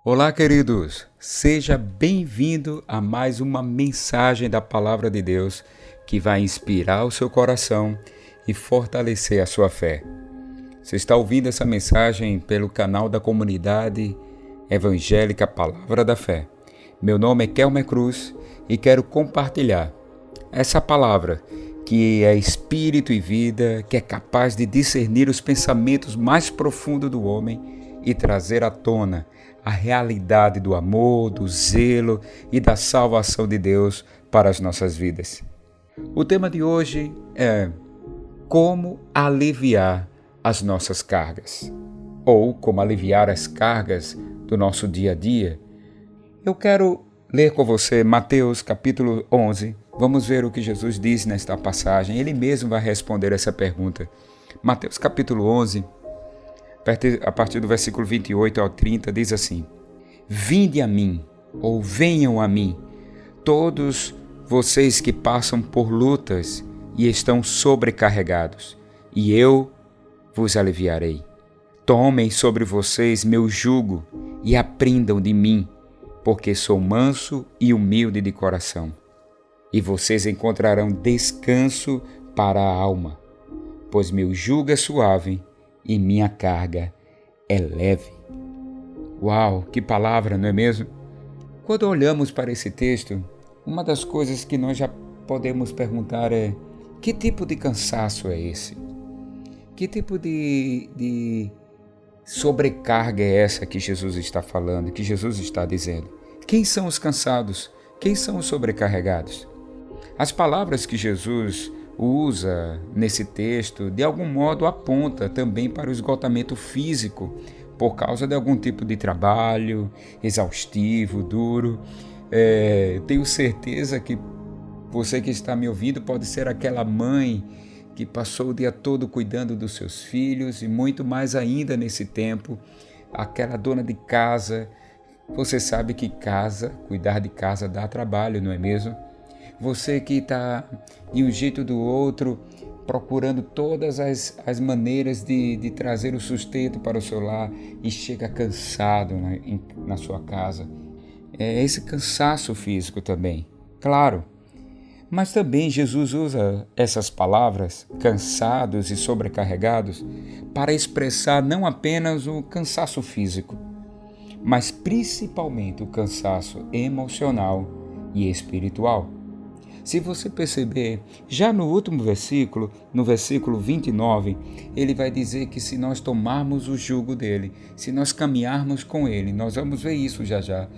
Olá, queridos! Seja bem-vindo a mais uma mensagem da Palavra de Deus que vai inspirar o seu coração e fortalecer a sua fé. Você está ouvindo essa mensagem pelo canal da comunidade evangélica Palavra da Fé. Meu nome é Kelmer Cruz e quero compartilhar essa palavra que é espírito e vida, que é capaz de discernir os pensamentos mais profundos do homem e trazer à tona a realidade do amor, do zelo e da salvação de Deus para as nossas vidas. O tema de hoje é como aliviar as nossas cargas, ou como aliviar as cargas do nosso dia a dia. Eu quero ler com você Mateus capítulo 11. Vamos ver o que Jesus diz nesta passagem. Ele mesmo vai responder essa pergunta. Mateus capítulo 11, a partir do versículo 28 ao 30, diz assim: Vinde a mim, ou venham a mim, todos vocês que passam por lutas e estão sobrecarregados, e eu vos aliviarei. Tomem sobre vocês meu jugo e aprendam de mim, porque sou manso e humilde de coração. E vocês encontrarão descanso para a alma, pois meu jugo é suave e minha carga é leve. Uau, que palavra, não é mesmo? Quando olhamos para esse texto, uma das coisas que nós já podemos perguntar é: que tipo de cansaço é esse? Que tipo de sobrecarga é essa que Jesus está falando, que Jesus está dizendo? Quem são os cansados? Quem são os sobrecarregados? As palavras que Jesus usa nesse texto, de algum modo, aponta também para o esgotamento físico por causa de algum tipo de trabalho exaustivo, duro. Tenho certeza que você que está me ouvindo pode ser aquela mãe que passou o dia todo cuidando dos seus filhos e muito mais ainda nesse tempo, aquela dona de casa. Você sabe que cuidar de casa dá trabalho, não é mesmo? Você que está de um jeito ou do outro procurando todas as maneiras de trazer o sustento para o seu lar e chega cansado na sua casa. É esse cansaço físico também, claro. Mas também Jesus usa essas palavras, cansados e sobrecarregados, para expressar não apenas o cansaço físico, mas principalmente o cansaço emocional e espiritual. Se você perceber, já no último versículo, no versículo 29, ele vai dizer que se nós tomarmos o jugo dele, se nós caminharmos com ele, nós vamos ver isso já,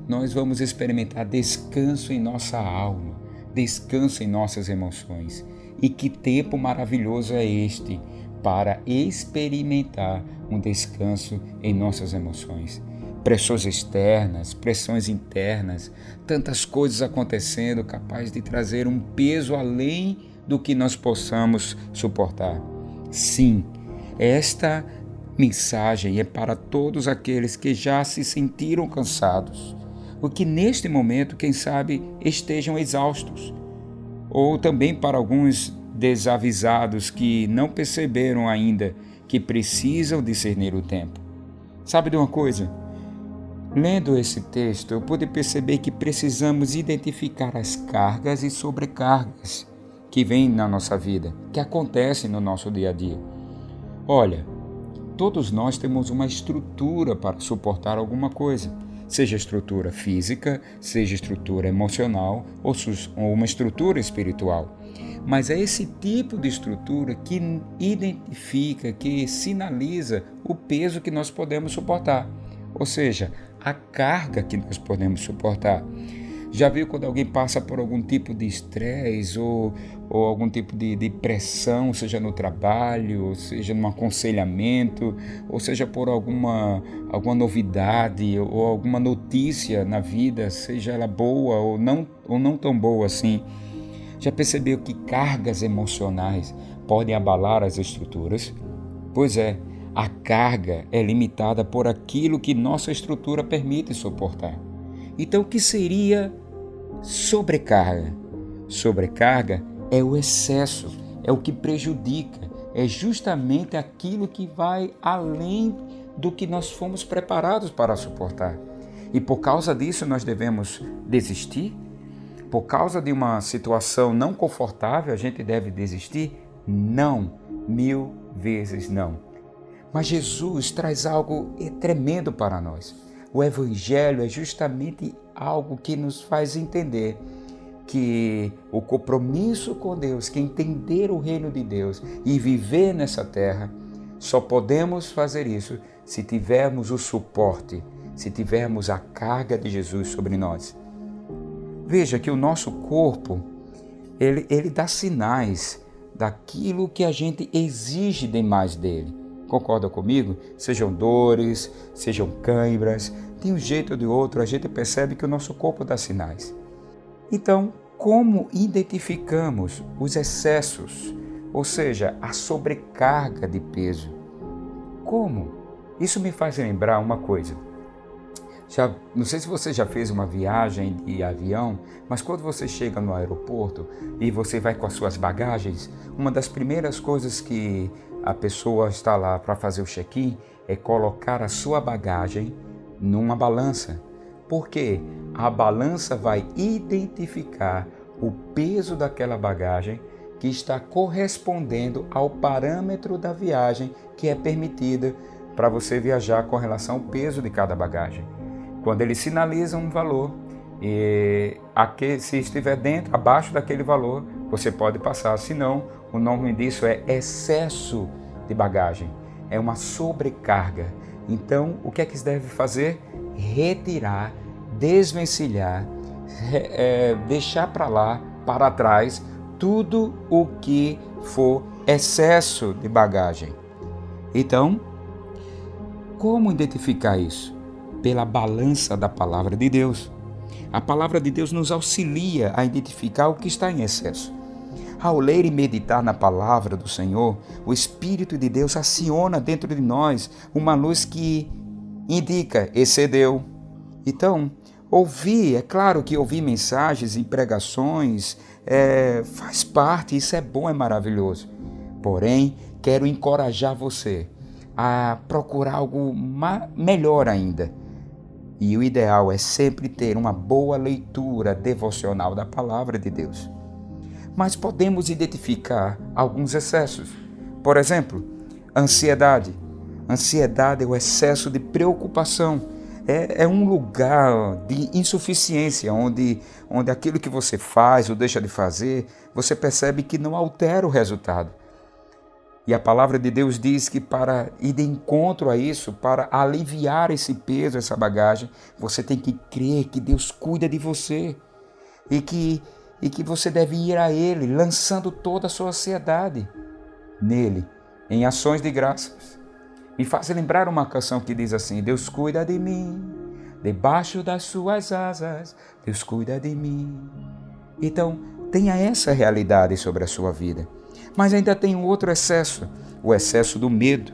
nós vamos experimentar descanso em nossa alma, descanso em nossas emoções. E que tempo maravilhoso é este para experimentar um descanso em nossas emoções. Pressões externas, pressões internas, tantas coisas acontecendo capaz de trazer um peso além do que nós possamos suportar. Sim, esta mensagem é para todos aqueles que já se sentiram cansados, ou que neste momento, quem sabe, estejam exaustos, ou também para alguns desavisados que não perceberam ainda que precisam discernir o tempo. Sabe de uma coisa? Lendo esse texto, eu pude perceber que precisamos identificar as cargas e sobrecargas que vêm na nossa vida, que acontecem no nosso dia a dia. Olha, todos nós temos uma estrutura para suportar alguma coisa, seja estrutura física, seja estrutura emocional ou uma estrutura espiritual. Mas é esse tipo de estrutura que identifica, que sinaliza o peso que nós podemos suportar, ou seja, a carga que nós podemos suportar. Já viu quando alguém passa por algum tipo de estresse ou algum tipo de pressão, seja no trabalho, seja no aconselhamento, ou seja por alguma novidade ou alguma notícia na vida, seja ela boa ou não tão boa assim. Já percebeu que cargas emocionais podem abalar as estruturas? Pois é, a carga é limitada por aquilo que nossa estrutura permite suportar. Então, o que seria sobrecarga? Sobrecarga é o excesso, é o que prejudica, é justamente aquilo que vai além do que nós fomos preparados para suportar. E por causa disso nós devemos desistir? Por causa de uma situação não confortável a gente deve desistir? Não, 1000 vezes não. Mas Jesus traz algo tremendo para nós. O Evangelho é justamente algo que nos faz entender que o compromisso com Deus, que entender o reino de Deus e viver nessa terra, só podemos fazer isso se tivermos o suporte, se tivermos a carga de Jesus sobre nós. Veja que o nosso corpo, ele dá sinais daquilo que a gente exige demais dele. Concorda comigo? Sejam dores, sejam cãibras, de um jeito ou de outro a gente percebe que o nosso corpo dá sinais. Então, como identificamos os excessos, ou seja, a sobrecarga de peso? Como? Isso me faz lembrar uma coisa. Não sei se você já fez uma viagem de avião, mas quando você chega no aeroporto e você vai com as suas bagagens, uma das primeiras coisas que a pessoa está lá para fazer o check-in é colocar a sua bagagem numa balança. Porque a balança vai identificar o peso daquela bagagem que está correspondendo ao parâmetro da viagem que é permitida para você viajar com relação ao peso de cada bagagem. Quando ele sinaliza um valor, se estiver abaixo daquele valor, você pode passar. Se não, o nome disso é excesso de bagagem. É uma sobrecarga. Então, o que é que se deve fazer? Retirar, desvencilhar, deixar para lá, para trás, tudo o que for excesso de bagagem. Então, como identificar isso? Pela balança da palavra de Deus. A palavra de Deus nos auxilia a identificar o que está em excesso. Ao ler e meditar na palavra do Senhor, o Espírito de Deus aciona dentro de nós uma luz que indica, excedeu. Então, é claro que ouvir mensagens e pregações faz parte, isso é bom, é maravilhoso. Porém, quero encorajar você a procurar algo melhor ainda. E o ideal é sempre ter uma boa leitura devocional da palavra de Deus. Mas podemos identificar alguns excessos. Por exemplo, ansiedade. Ansiedade é o excesso de preocupação. É um lugar de insuficiência, onde aquilo que você faz ou deixa de fazer, você percebe que não altera o resultado. E a palavra de Deus diz que para ir de encontro a isso, para aliviar esse peso, essa bagagem, você tem que crer que Deus cuida de você e que você deve ir a Ele, lançando toda a sua ansiedade nele, em ações de graças. Me faz lembrar uma canção que diz assim: Deus cuida de mim, debaixo das suas asas, Deus cuida de mim. Então, tenha essa realidade sobre a sua vida. Mas ainda tem um outro excesso, o excesso do medo.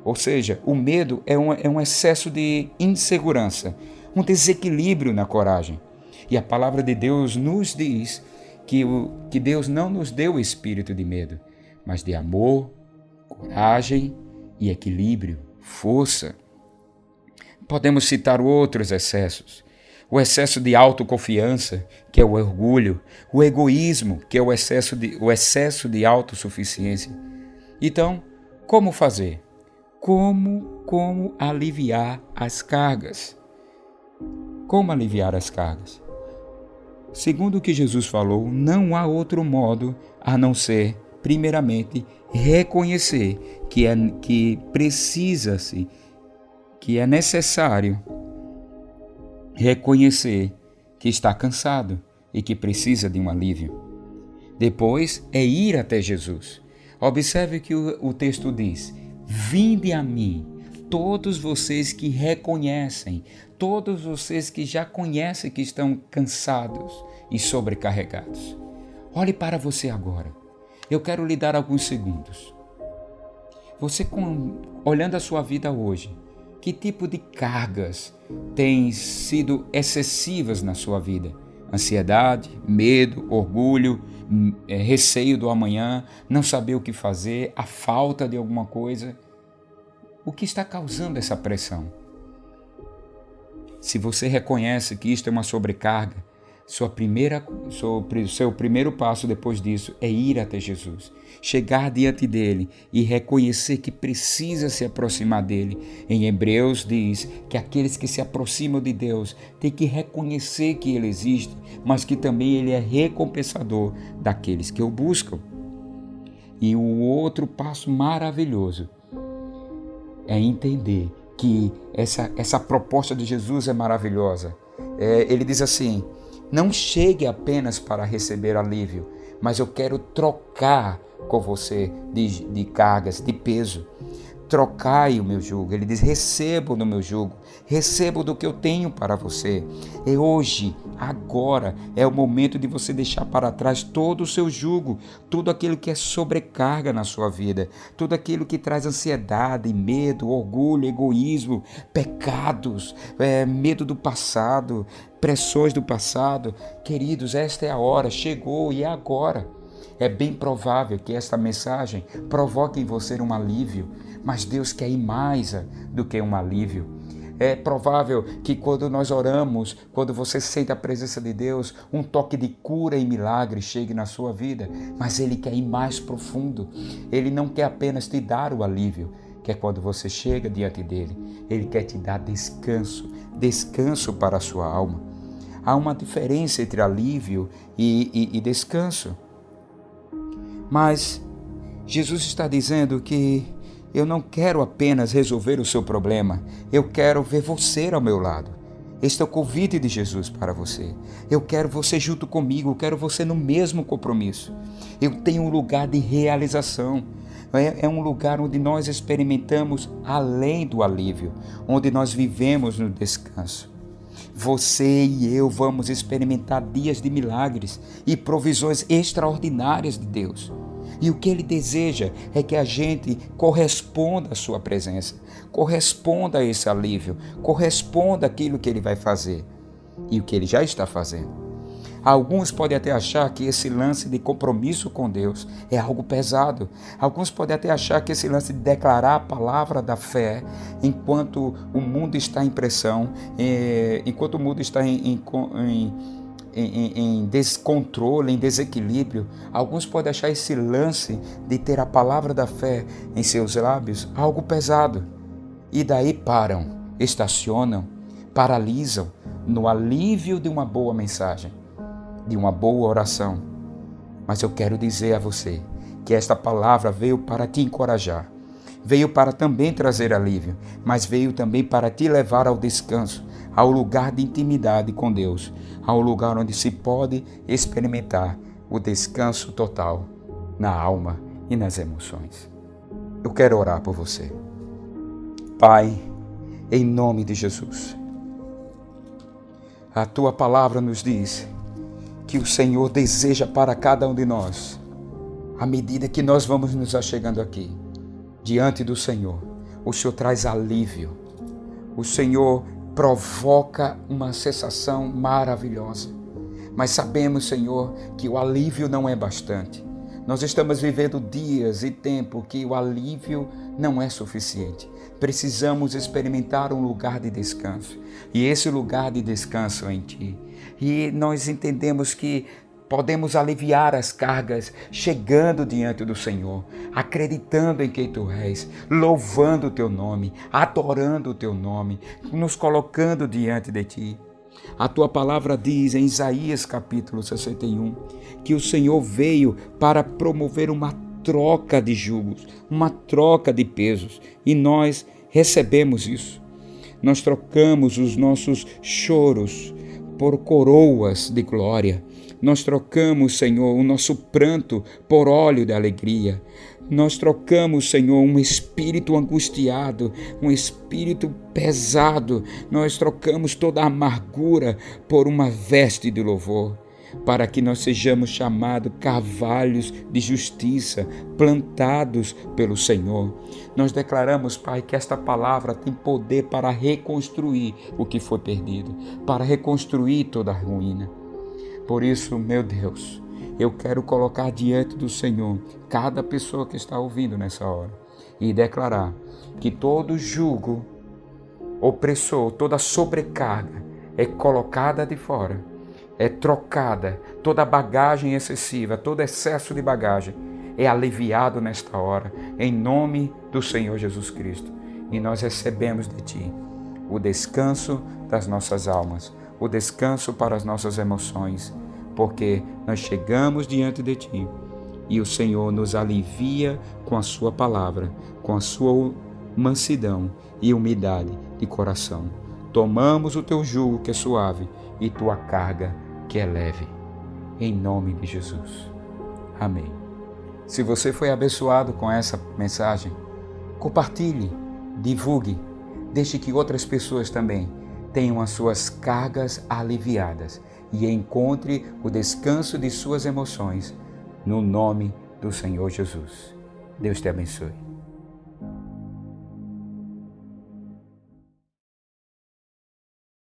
Ou seja, o medo é um excesso de insegurança, um desequilíbrio na coragem. E a palavra de Deus nos diz que Deus não nos deu o espírito de medo, mas de amor, coragem e equilíbrio, força. Podemos citar outros excessos. O excesso de autoconfiança, que é o orgulho, o egoísmo, que é o excesso de autossuficiência. Então, como fazer? Como aliviar as cargas? Como aliviar as cargas? Segundo o que Jesus falou, não há outro modo a não ser, primeiramente, reconhecer que é necessário reconhecer que está cansado e que precisa de um alívio. Depois é ir até Jesus. Observe que o texto diz: vinde a mim, todos vocês que reconhecem, todos vocês que já conhecem que estão cansados e sobrecarregados. Olhe para você agora. Eu quero lhe dar alguns segundos. Você, olhando a sua vida hoje, que tipo de cargas têm sido excessivas na sua vida? Ansiedade, medo, orgulho, receio do amanhã, não saber o que fazer, a falta de alguma coisa? O que está causando essa pressão? Se você reconhece que isto é uma sobrecarga, seu primeiro passo depois disso é ir até Jesus, chegar diante dele e reconhecer que precisa se aproximar dele. Em Hebreus diz que aqueles que se aproximam de Deus têm que reconhecer que ele existe, mas que também ele é recompensador daqueles que o buscam. E o outro passo maravilhoso é entender que essa proposta de Jesus é maravilhosa. Ele diz assim: não chegue apenas para receber alívio, mas eu quero trocar com você de cargas, de peso. Trocai o meu jugo. Ele diz: recebo do meu jugo, recebo do que eu tenho para você. E hoje, agora, é o momento de você deixar para trás todo o seu jugo, tudo aquilo que é sobrecarga na sua vida, tudo aquilo que traz ansiedade, medo, orgulho, egoísmo, pecados, medo do passado, pressões do passado. Queridos, esta é a hora, chegou e é agora. É bem provável que esta mensagem provoque em você um alívio, mas Deus quer ir mais do que um alívio. É provável que quando nós oramos, quando você sente a presença de Deus, um toque de cura e milagre chegue na sua vida, mas Ele quer ir mais profundo. Ele não quer apenas te dar o alívio, que é quando você chega diante dele. Ele quer te dar descanso, descanso para a sua alma. Há uma diferença entre alívio e descanso. Mas Jesus está dizendo que eu não quero apenas resolver o seu problema, eu quero ver você ao meu lado. Este é o convite de Jesus para você. Eu quero você junto comigo, eu quero você no mesmo compromisso. Eu tenho um lugar de realização. É um lugar onde nós experimentamos além do alívio, onde nós vivemos no descanso. Você e eu vamos experimentar dias de milagres e provisões extraordinárias de Deus. E o que Ele deseja é que a gente corresponda à sua presença, corresponda a esse alívio, corresponda àquilo que Ele vai fazer e o que Ele já está fazendo. Alguns podem até achar que esse lance de compromisso com Deus é algo pesado. Alguns podem até achar que esse lance de declarar a palavra da fé enquanto o mundo está em pressão, enquanto o mundo está em descontrole, em desequilíbrio. Alguns podem achar esse lance de ter a palavra da fé em seus lábios algo pesado. E daí param, estacionam, paralisam no alívio de uma boa mensagem, de uma boa oração. Mas eu quero dizer a você que esta palavra veio para te encorajar, veio para também trazer alívio, mas veio também para te levar ao descanso, ao lugar de intimidade com Deus, ao lugar onde se pode experimentar o descanso total na alma e nas emoções. Eu quero orar por você. Pai, em nome de Jesus, a Tua palavra nos diz que o Senhor deseja para cada um de nós, à medida que nós vamos nos achegando aqui, diante do Senhor, o Senhor traz alívio, o Senhor provoca uma sensação maravilhosa. Mas sabemos, Senhor, que o alívio não é bastante. Nós estamos vivendo dias e tempo que o alívio não é suficiente. Precisamos experimentar um lugar de descanso. E esse lugar de descanso é em Ti. E nós entendemos que podemos aliviar as cargas chegando diante do Senhor, acreditando em quem Tu és, louvando o Teu nome, adorando o Teu nome, nos colocando diante de Ti. A Tua palavra diz em Isaías capítulo 61 que o Senhor veio para promover uma troca de jugos, uma troca de pesos, e nós recebemos isso. Nós trocamos os nossos choros por coroas de glória. Nós trocamos, Senhor, o nosso pranto por óleo de alegria. Nós trocamos, Senhor, um espírito angustiado, um espírito pesado. Nós trocamos toda a amargura por uma veste de louvor, para que nós sejamos chamados carvalhos de justiça, plantados pelo Senhor. Nós declaramos, Pai, que esta palavra tem poder para reconstruir o que foi perdido, para reconstruir toda a ruína. Por isso, meu Deus, eu quero colocar diante do Senhor cada pessoa que está ouvindo nessa hora. e declarar que todo jugo opressor, toda sobrecarga é colocada de fora, é trocada, toda bagagem excessiva, todo excesso de bagagem é aliviado nesta hora, em nome do Senhor Jesus Cristo. E nós recebemos de Ti o descanso das nossas almas, o descanso para as nossas emoções, porque nós chegamos diante de Ti e o Senhor nos alivia com a Sua palavra, com a Sua mansidão e humildade de coração. Tomamos o Teu jugo que é suave e Tua carga que é leve. Em nome de Jesus. Amém. Se você foi abençoado com essa mensagem, compartilhe, divulgue, deixe que outras pessoas também tenham as suas cargas aliviadas e encontre o descanso de suas emoções no nome do Senhor Jesus. Deus te abençoe.